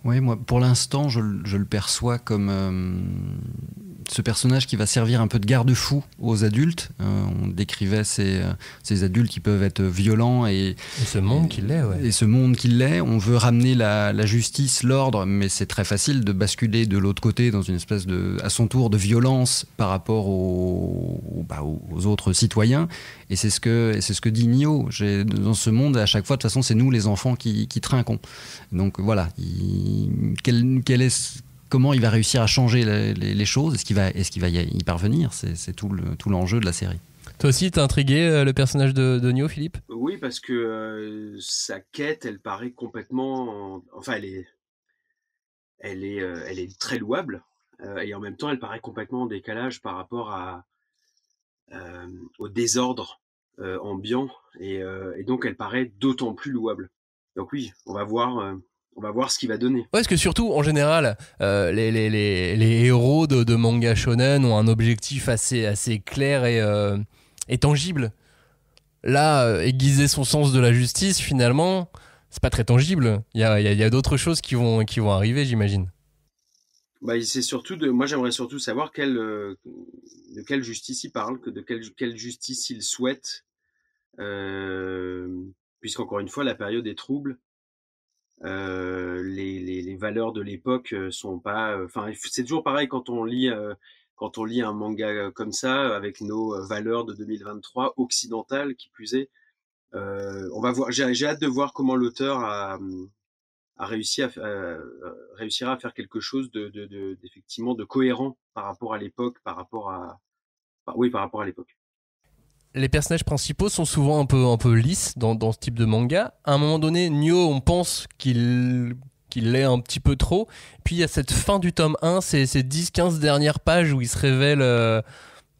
Oui, moi, pour l'instant, je le perçois comme ce personnage qui va servir un peu de garde-fou aux adultes. On décrivait ces adultes qui peuvent être violents et ce monde qu'il est, ouais. Et ce monde qu'il est. On veut ramener la justice, l'ordre, mais c'est très facile de basculer de l'autre côté dans une espèce à son tour de violence par rapport aux autres citoyens. Et c'est ce que dit Nio. Dans ce monde, à chaque fois, de toute façon, c'est nous les enfants qui trinquons. Donc voilà, comment il va réussir à changer les choses? Est-ce qu'il va y parvenir? C'est tout l'enjeu de la série. Toi aussi, t'as intrigué le personnage de Nio, Philippe? Oui, parce que sa quête, elle paraît complètement... Enfin, elle est très louable. Et en même temps, elle paraît complètement en décalage par rapport au désordre ambiant. Et donc, elle paraît d'autant plus louable. Donc oui, on va voir ce qu'il va donner. Ouais, parce que surtout, en général, les héros de manga shonen ont un objectif assez clair et tangible. Là, aiguiser son sens de la justice, finalement, c'est pas très tangible. Il y a d'autres choses qui vont arriver, j'imagine. C'est surtout moi, j'aimerais surtout savoir de quelle justice il parle, de quelle justice il souhaite, puisqu'encore une fois, la période est trouble. Les valeurs de l'époque sont pas... c'est toujours pareil quand on lit un manga comme ça, avec nos valeurs de 2023, occidentales qui plus est. On va voir. J'ai hâte de voir comment l'auteur a réussira à faire quelque chose d'effectivement de cohérent par rapport à l'époque, par rapport à l'époque. Les personnages principaux sont souvent un peu lisses dans ce type de manga. À un moment donné, Nio, on pense qu'il l'est un petit peu trop. Puis il y a cette fin du tome 1, ces 10-15 dernières pages où il se révèle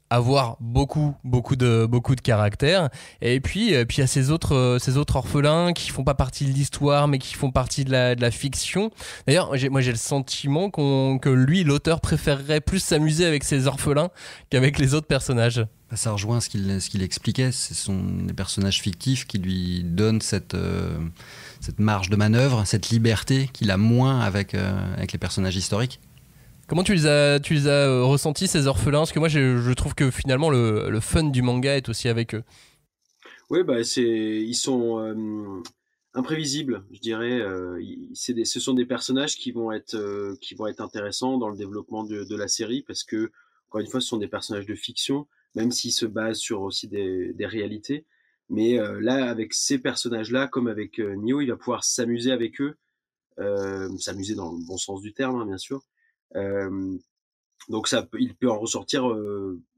avoir beaucoup de caractère. Et puis il y a ces autres orphelins qui font pas partie de l'histoire mais qui font partie de la fiction. D'ailleurs, moi j'ai le sentiment que lui, l'auteur, préférerait plus s'amuser avec ces orphelins qu'avec les autres personnages. Ça rejoint ce qu'il expliquait. Ce sont des personnages fictifs qui lui donnent cette marge de manœuvre, cette liberté qu'il a moins avec les personnages historiques. Comment tu les as ressentis, ces orphelins? Parce que moi, je trouve que finalement, le fun du manga est aussi avec eux. Oui, ils sont imprévisibles, je dirais. Ce sont des personnages qui vont être intéressants dans le développement de la série, parce que, encore une fois, ce sont des personnages de fiction, même s'ils se basent sur aussi des réalités. Mais là, avec ces personnages-là, comme avec Nio, il va pouvoir s'amuser avec eux, s'amuser dans le bon sens du terme, hein, bien sûr. Donc il peut en ressortir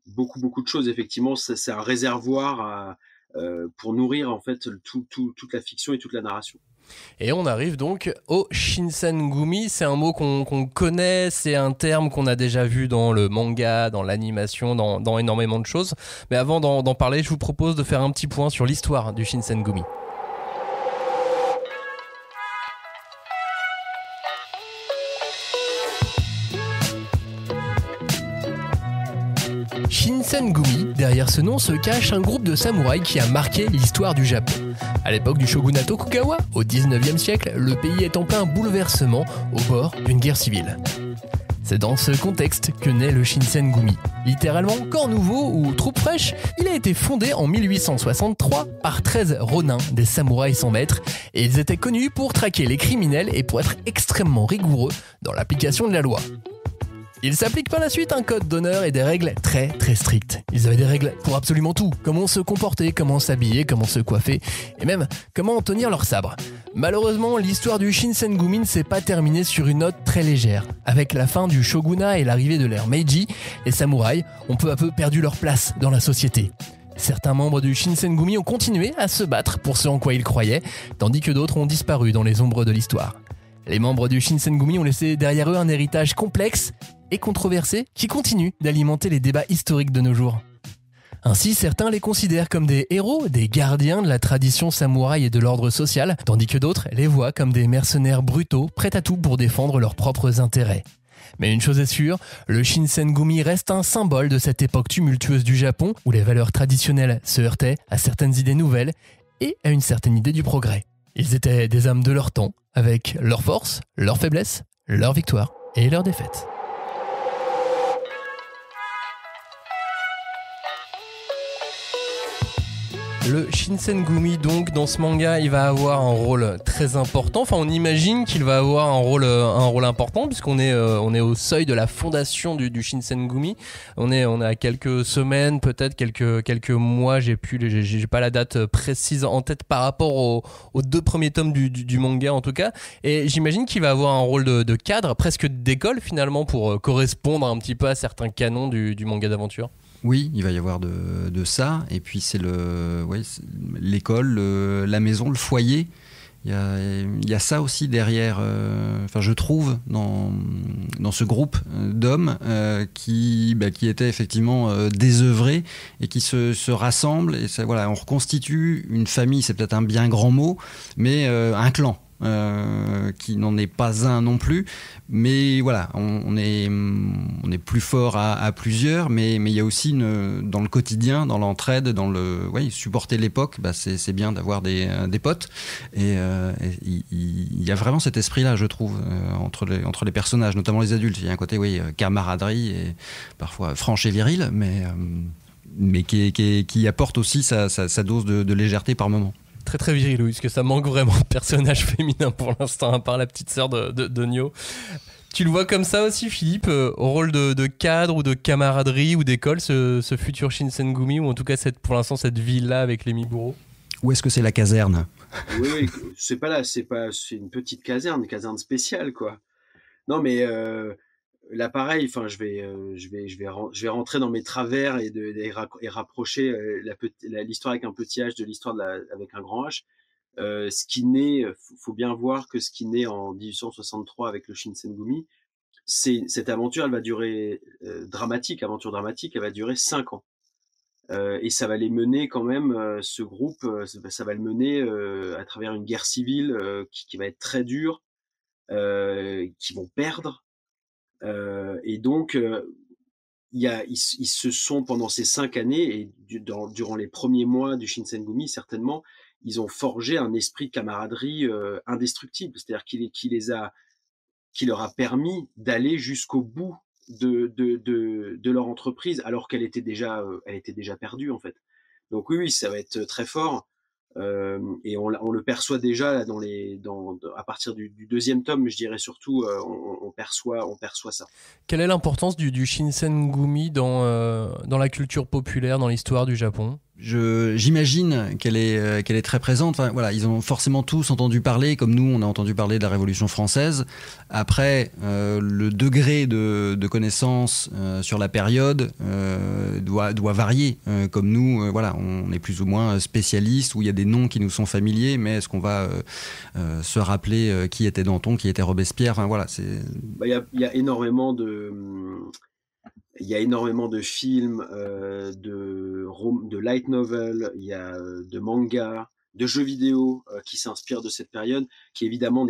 beaucoup de choses. Effectivement, c'est un réservoir pour nourrir en fait toute la fiction et toute la narration. Et on arrive donc au Shinsengumi. C'est un mot qu'on connaît, c'est un terme qu'on a déjà vu dans le manga, dans l'animation, dans énormément de choses. Mais avant d'en parler, je vous propose de faire un petit point sur l'histoire du Shinsengumi. Shinsengumi, derrière ce nom se cache un groupe de samouraïs qui a marqué l'histoire du Japon. À l'époque du shogunat Tokugawa, au 19e siècle, le pays est en plein bouleversement au bord d'une guerre civile. C'est dans ce contexte que naît le Shinsengumi. Littéralement corps nouveau ou troupe fraîche, il a été fondé en 1863 par 13 ronins, des samouraïs sans maître, et ils étaient connus pour traquer les criminels et pour être extrêmement rigoureux dans l'application de la loi. Il s'applique par la suite un code d'honneur et des règles très strictes. Ils avaient des règles pour absolument tout. Comment se comporter, comment s'habiller, comment se coiffer, et même comment tenir leur sabre. Malheureusement, l'histoire du Shinsengumi ne s'est pas terminée sur une note très légère. Avec la fin du shogunat et l'arrivée de l'ère Meiji, les samouraïs ont peu à peu perdu leur place dans la société. Certains membres du Shinsengumi ont continué à se battre pour ce en quoi ils croyaient, tandis que d'autres ont disparu dans les ombres de l'histoire. Les membres du Shinsengumi ont laissé derrière eux un héritage complexe et controversé qui continue d'alimenter les débats historiques de nos jours. Ainsi, certains les considèrent comme des héros, des gardiens de la tradition samouraï et de l'ordre social, tandis que d'autres les voient comme des mercenaires brutaux, prêts à tout pour défendre leurs propres intérêts. Mais une chose est sûre, le Shinsengumi reste un symbole de cette époque tumultueuse du Japon, où les valeurs traditionnelles se heurtaient à certaines idées nouvelles et à une certaine idée du progrès. Ils étaient des hommes de leur temps, avec leurs forces, leurs faiblesses, leurs victoires et leurs défaites. Le Shinsengumi, donc, dans ce manga, il va avoir un rôle très important. Enfin, on imagine qu'il va avoir un rôle important, puisqu'on est au seuil de la fondation du Shinsengumi. On est à quelques semaines, peut-être quelques mois. J'ai pas la date précise en tête par rapport aux 2 premiers tomes du manga, en tout cas. Et j'imagine qu'il va avoir un rôle de cadre, presque d'école, finalement, pour correspondre un petit peu à certains canons du manga d'aventure. Oui, il va y avoir de ça. Et puis c'est l'école, la maison, le foyer. Il y a ça aussi derrière. Je trouve dans ce groupe d'hommes qui étaient effectivement désœuvrés et qui se rassemblent. Et ça, voilà, on reconstitue une famille. C'est peut-être un bien grand mot, mais un clan. Qui n'en est pas un non plus, mais voilà, on est plus fort à plusieurs, mais il y a aussi dans le quotidien, dans l'entraide, supporter l'époque, c'est bien d'avoir des potes, et il y a vraiment cet esprit-là, je trouve, entre les personnages, notamment les adultes. Il y a un côté camaraderie et parfois franche et viril, mais qui apporte aussi sa dose de légèreté par moment. Très très viril, oui, parce que ça manque vraiment de personnages féminins pour l'instant, à part la petite sœur de Nyo. Tu le vois comme ça aussi, Philippe, au rôle de cadre ou de camaraderie ou d'école, ce futur Shinsengumi, ou en tout cas pour l'instant cette ville-là avec les Miburo? Où est-ce que c'est la caserne? Oui, c'est pas là, c'est une petite caserne spéciale, quoi. Non, mais là, pareil, enfin, je vais rentrer dans mes travers et rapprocher l'histoire avec un petit H de l'histoire avec un grand H. Ce qui naît, faut bien voir que ce qui naît en 1863 avec le Shinsengumi, cette aventure, elle va durer aventure dramatique, elle va durer 5 ans. Et ça va les mener quand même, ce groupe, ça va le mener à travers une guerre civile qui va être très dure, qui vont perdre. Et donc, ils se sont, pendant ces 5 années, et durant les premiers mois du Shinsengumi, certainement, ils ont forgé un esprit de camaraderie indestructible. C'est-à-dire qui leur a permis d'aller jusqu'au bout de leur entreprise, alors qu'elle était déjà perdue, en fait. Donc oui, ça va être très fort. Et on le perçoit déjà à partir du 2e tome, je dirais surtout, on perçoit ça. Quelle est l'importance du Shinsengumi dans la culture populaire, dans l'histoire du Japon? J'imagine qu'elle est très présente. Enfin, voilà, ils ont forcément tous entendu parler, comme nous, on a entendu parler de la Révolution française. Après, le degré de connaissance sur la période doit varier. Comme nous, voilà, on est plus ou moins spécialistes, où il y a des noms qui nous sont familiers, mais est-ce qu'on va se rappeler qui était Danton, qui était Robespierre? Enfin, voilà, c'est... Il y a énormément de... Il y a énormément de films, de light novel, il y a de mangas, de jeux vidéo qui s'inspirent de cette période, qui évidemment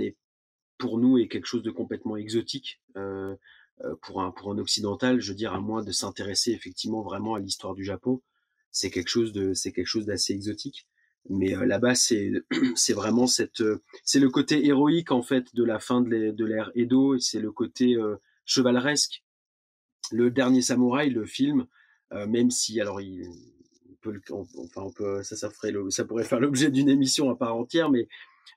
pour nous est quelque chose de complètement exotique pour un occidental. Je veux dire, à moins de s'intéresser effectivement vraiment à l'histoire du Japon, c'est quelque chose d'assez exotique. Mais là-bas, c'est vraiment c'est le côté héroïque en fait de la fin de l'ère Edo, et c'est le côté chevaleresque. Le Dernier Samouraï, le film, même si alors ça pourrait faire l'objet d'une émission à part entière, mais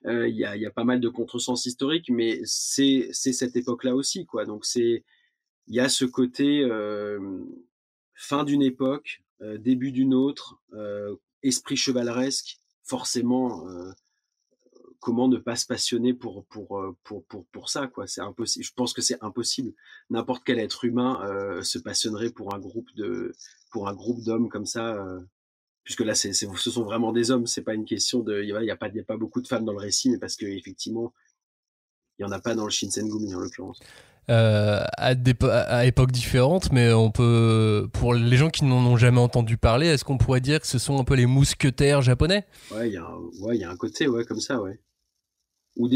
il y a pas mal de contresens historiques, mais c'est cette époque-là aussi, quoi. Donc il y a ce côté fin d'une époque, début d'une autre, esprit chevaleresque, forcément. Comment ne pas se passionner pour ça, quoi. C'est impossible. Je pense que c'est impossible. N'importe quel être humain se passionnerait pour un groupe d'hommes comme ça, puisque là ce sont vraiment des hommes. C'est pas une question de, il y a pas beaucoup de femmes dans le récit, mais parce que effectivement Il y en a pas dans le Shinsengumi en l'occurrence. À époques différentes, mais on peut, pour les gens qui n'en ont jamais entendu parler, est-ce qu'on pourrait dire que ce sont un peu les mousquetaires japonais? Ouais, il y a un côté, ouais, comme ça, ouais. Ou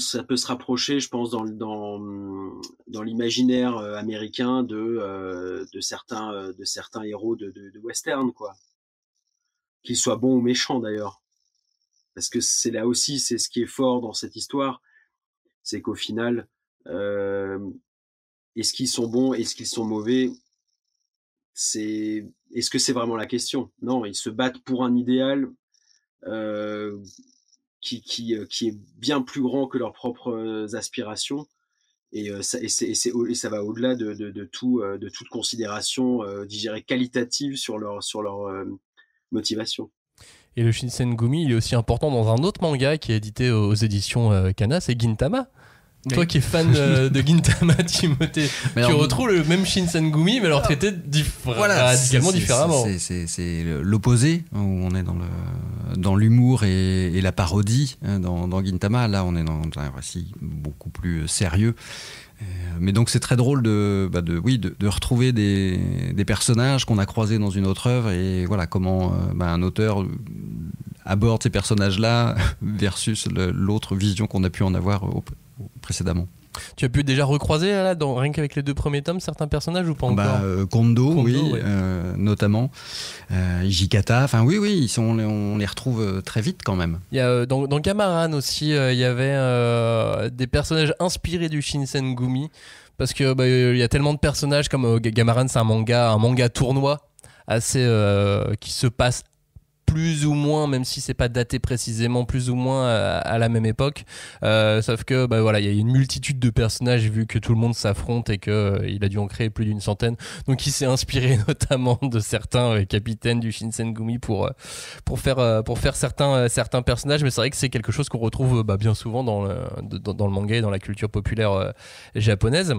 ça peut se rapprocher, je pense, dans l'imaginaire américain de certains héros de western, quoi. Qu'ils soient bons ou méchants, d'ailleurs. Parce que c'est là aussi, c'est ce qui est fort dans cette histoire, c'est qu'au final, euh, est-ce qu'ils sont bons, est-ce qu'ils sont mauvais, est-ce que c'est vraiment la question? Non, ils se battent pour un idéal euh, qui est bien plus grand que leurs propres aspirations. Et ça va au-delà de toute considération, je dirais, qualitative sur leur motivation. Et le Shinsengumi, il est aussi important dans un autre manga qui est édité aux éditions Kana, c'est Gintama. Oui. Toi qui es fan de Gintama, Timothée, tu retrouves le même Shinsengumi, mais alors traité radicalement différemment. C'est l'opposé, où on est dans l'humour et la parodie dans Gintama. Là, on est dans un récit beaucoup plus sérieux. Mais donc c'est très drôle de retrouver des personnages qu'on a croisés dans une autre œuvre et voilà comment un auteur aborde ces personnages-là versus l'autre vision qu'on a pu en avoir précédemment. Tu as pu déjà recroiser là, rien qu'avec les 2 premiers tomes certains personnages ou pas encore? Kondo, oui, ouais. Notamment. Hijikata, enfin oui, on les retrouve très vite quand même. Il y a, dans Gamaran aussi, il y avait des personnages inspirés du Shinsengumi. Parce que il y a tellement de personnages comme Gamaran, c'est un manga tournoi assez qui se passe plus ou moins, même si c'est pas daté précisément, plus ou moins à la même époque. Sauf que il y a une multitude de personnages vu que tout le monde s'affronte et que il a dû en créer plus d'une centaine. Donc il s'est inspiré notamment de certains capitaines du Shinsengumi pour faire certains personnages. Mais c'est vrai que c'est quelque chose qu'on retrouve bien souvent dans le manga et dans la culture populaire japonaise.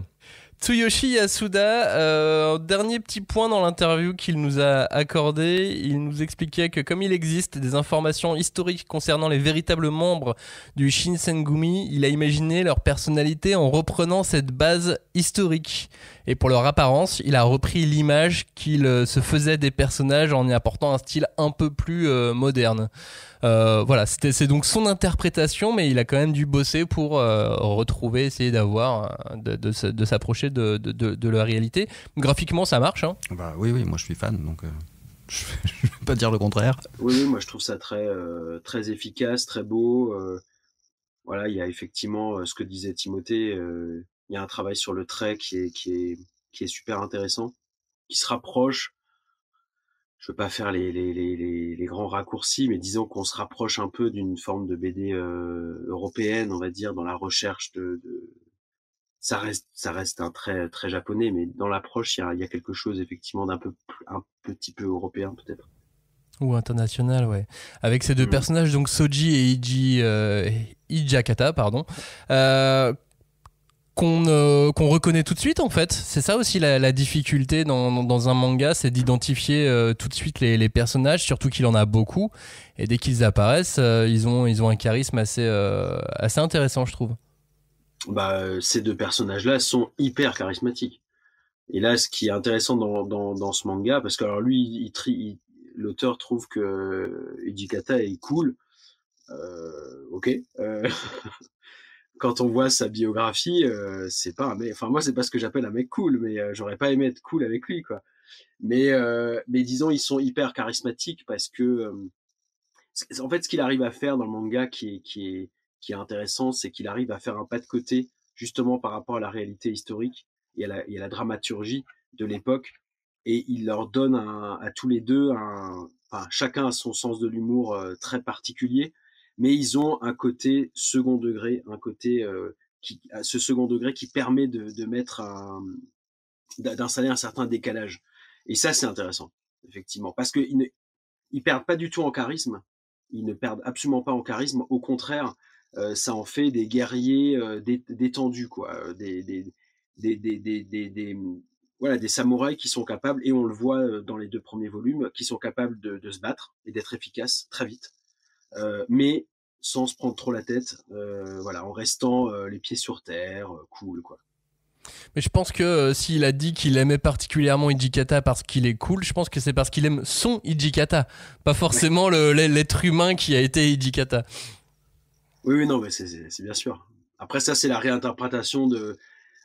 Tsuyoshi Yasuda, dernier petit point dans l'interview qu'il nous a accordé, il nous expliquait que comme il existe des informations historiques concernant les véritables membres du Shinsengumi, il a imaginé leur personnalité en reprenant cette base historique. Et pour leur apparence, il a repris l'image qu'il se faisait des personnages en y apportant un style un peu plus moderne. Voilà, c'est donc son interprétation, mais il a quand même dû bosser pour retrouver, essayer d'avoir, de s'approcher de la réalité. Graphiquement, ça marche. Hein. Oui, moi je suis fan, donc je ne vais pas dire le contraire. Oui, moi je trouve ça très efficace, très beau. Voilà, il y a effectivement ce que disait Timothée. Il y a un travail sur le trait qui est super intéressant, qui se rapproche. Je veux pas faire les grands raccourcis, mais disons qu'on se rapproche un peu d'une forme de BD européenne, on va dire, dans la recherche ça reste un trait très japonais, mais dans l'approche, il y a quelque chose effectivement un petit peu européen peut-être. Ou international, ouais. Avec ces 2 personnages, donc Soji et Hijakata, pardon. Qu'on reconnaît tout de suite en fait. C'est ça aussi la difficulté dans un manga, c'est d'identifier tout de suite les personnages, surtout qu'il en a beaucoup. Et dès qu'ils apparaissent, ils ont un charisme assez intéressant, je trouve. Ces 2 personnages-là sont hyper charismatiques. Et là, ce qui est intéressant dans ce manga, parce que alors lui, l'auteur trouve que Hijikata est cool. Ok. Quand on voit sa biographie, c'est pas un mec. Enfin, moi, c'est pas ce que j'appelle un mec cool, mais j'aurais pas aimé être cool avec lui, quoi. Mais disons, ils sont hyper charismatiques parce que, en fait, ce qu'il arrive à faire dans le manga qui est intéressant, c'est qu'il arrive à faire un pas de côté, justement par rapport à la réalité historique et à la dramaturgie de l'époque, et il leur donne à tous les deux chacun a son sens de l'humour très particulier. Mais ils ont un côté second degré, un côté ce second degré qui permet de mettre d'installer un certain décalage. Et ça, c'est intéressant, effectivement, parce que ils perdent pas du tout en charisme. Ils ne perdent absolument pas en charisme. Au contraire, ça en fait des guerriers détendus, quoi, voilà, des samouraïs qui sont capables, et on le voit dans les 2 premiers volumes, qui sont capables de se battre et d'être efficaces très vite. Mais sans se prendre trop la tête, voilà, en restant les pieds sur terre, cool, quoi. Mais je pense que s'il a dit qu'il aimait particulièrement Hijikata parce qu'il est cool, je pense que c'est parce qu'il aime son Hijikata, pas forcément l'être humain qui a été Hijikata. Oui, non, mais c'est bien sûr. Après, ça, c'est la réinterprétation de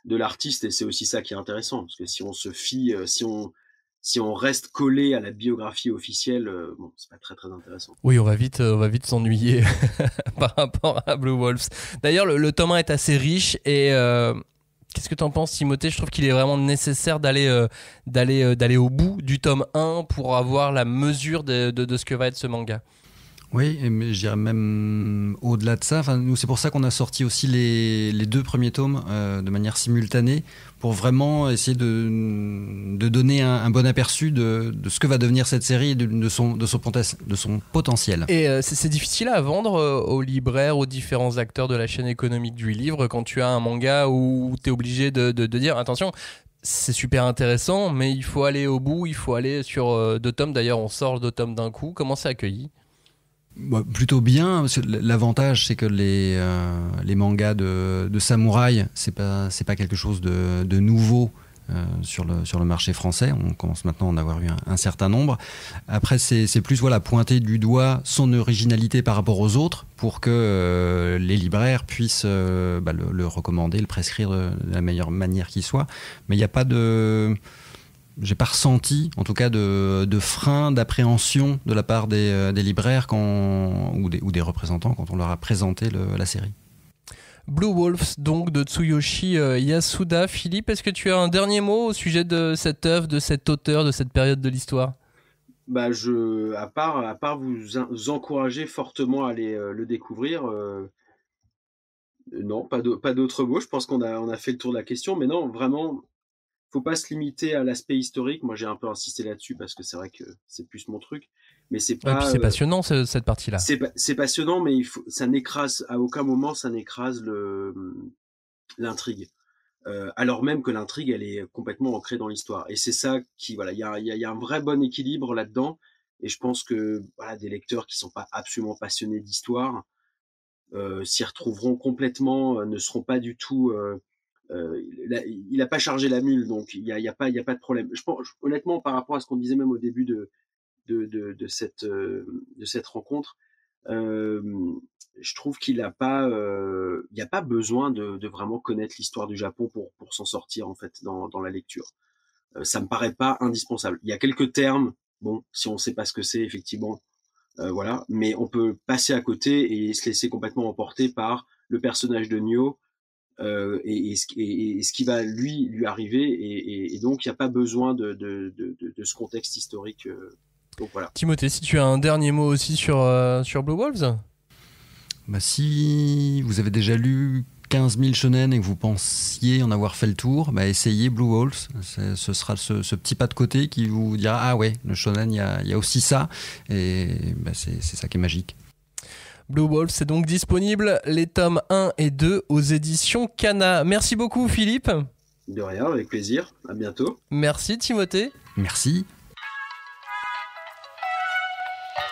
l'artiste, et c'est aussi ça qui est intéressant, parce que si on se fie, si on reste collé à la biographie officielle, bon, c'est pas très très intéressant. Oui, on va vite s'ennuyer par rapport à Blue Wolves. D'ailleurs, le tome 1 est assez riche et qu'est-ce que t'en penses, Timothée ? Je trouve qu'il est vraiment nécessaire d'aller au bout du tome 1 pour avoir la mesure de ce que va être ce manga. Oui, mais je dirais même au-delà de ça. Enfin, nous, c'est pour ça qu'on a sorti aussi les 2 premiers tomes de manière simultanée, pour vraiment essayer de donner un bon aperçu de ce que va devenir cette série et de son potentiel. Et c'est difficile à vendre aux libraires, aux différents acteurs de la chaîne économique du livre, quand tu as un manga où tu es obligé de dire attention, c'est super intéressant, mais il faut aller au bout, il faut aller sur 2 tomes. D'ailleurs, on sort 2 tomes d'un coup. Comment c'est accueilli ? Plutôt bien, parce que l'avantage c'est que les mangas de samouraï, c'est pas quelque chose de nouveau sur le marché français. On commence maintenant à en avoir eu un certain nombre. Après, c'est plus pointer du doigt son originalité par rapport aux autres, pour que les libraires puissent le recommander, le prescrire de la meilleure manière qui soit. Mais il n'y a pas j'ai pas ressenti, en tout cas, de frein, d'appréhension de la part des libraires ou des représentants quand on leur a présenté la série. Blue Wolves, donc, de Tsuyoshi Yasuda. Philippe, est-ce que tu as un dernier mot au sujet de cette œuvre, de cet auteur, de cette période de l'histoire ? À part vous encourager fortement à aller le découvrir, non, pas d'autres mots. Je pense qu'on a fait le tour de la question, mais non, vraiment, faut pas se limiter à l'aspect historique. Moi, j'ai un peu insisté là-dessus parce que c'est vrai que c'est plus mon truc. Mais c'est pas. Et puis c'est passionnant cette partie-là. C'est passionnant, mais ça n'écrase à aucun moment, ça n'écrase l'intrigue. Alors même que l'intrigue, elle est complètement ancrée dans l'histoire. Et c'est ça qui, voilà, il y a un vrai bon équilibre là-dedans. Et je pense que des lecteurs qui sont pas absolument passionnés d'histoire s'y retrouveront complètement, ne seront pas du tout. Il a pas chargé la mule, donc il y a pas de problème. Je pense, honnêtement, par rapport à ce qu'on disait même au début de cette rencontre, je trouve qu'il a pas, il y a pas besoin de vraiment connaître l'histoire du Japon pour s'en sortir en fait dans la lecture. Ça me paraît pas indispensable. Il y a quelques termes, bon, si on sait pas ce que c'est effectivement, voilà, mais on peut passer à côté et se laisser complètement emporter par le personnage de Nyo. Et ce qui va lui arriver, et donc il n'y a pas besoin de ce contexte historique. Donc voilà. Timothée, si tu as un dernier mot aussi sur Blue Wolves ? Si vous avez déjà lu 15 000 shonen et que vous pensiez en avoir fait le tour, essayez Blue Wolves. Ce sera ce petit pas de côté qui vous dira ah ouais, le shonen, il y a aussi ça, et c'est ça qui est magique. Blue Wolves, c'est donc disponible, les tomes 1 et 2 aux éditions Kana. Merci beaucoup Philippe. De rien, avec plaisir. À bientôt. Merci Timothée. Merci.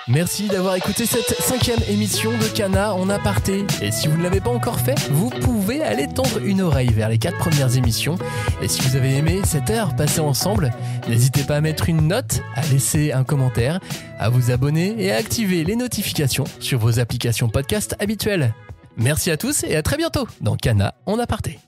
Merci d'avoir écouté cette 5e émission de Kana en aparté. Et si vous ne l'avez pas encore fait, vous pouvez aller tendre une oreille vers les 4 premières émissions. Et si vous avez aimé cette heure passée ensemble, n'hésitez pas à mettre une note, à laisser un commentaire, à vous abonner et à activer les notifications sur vos applications podcast habituelles. Merci à tous et à très bientôt dans Kana en aparté.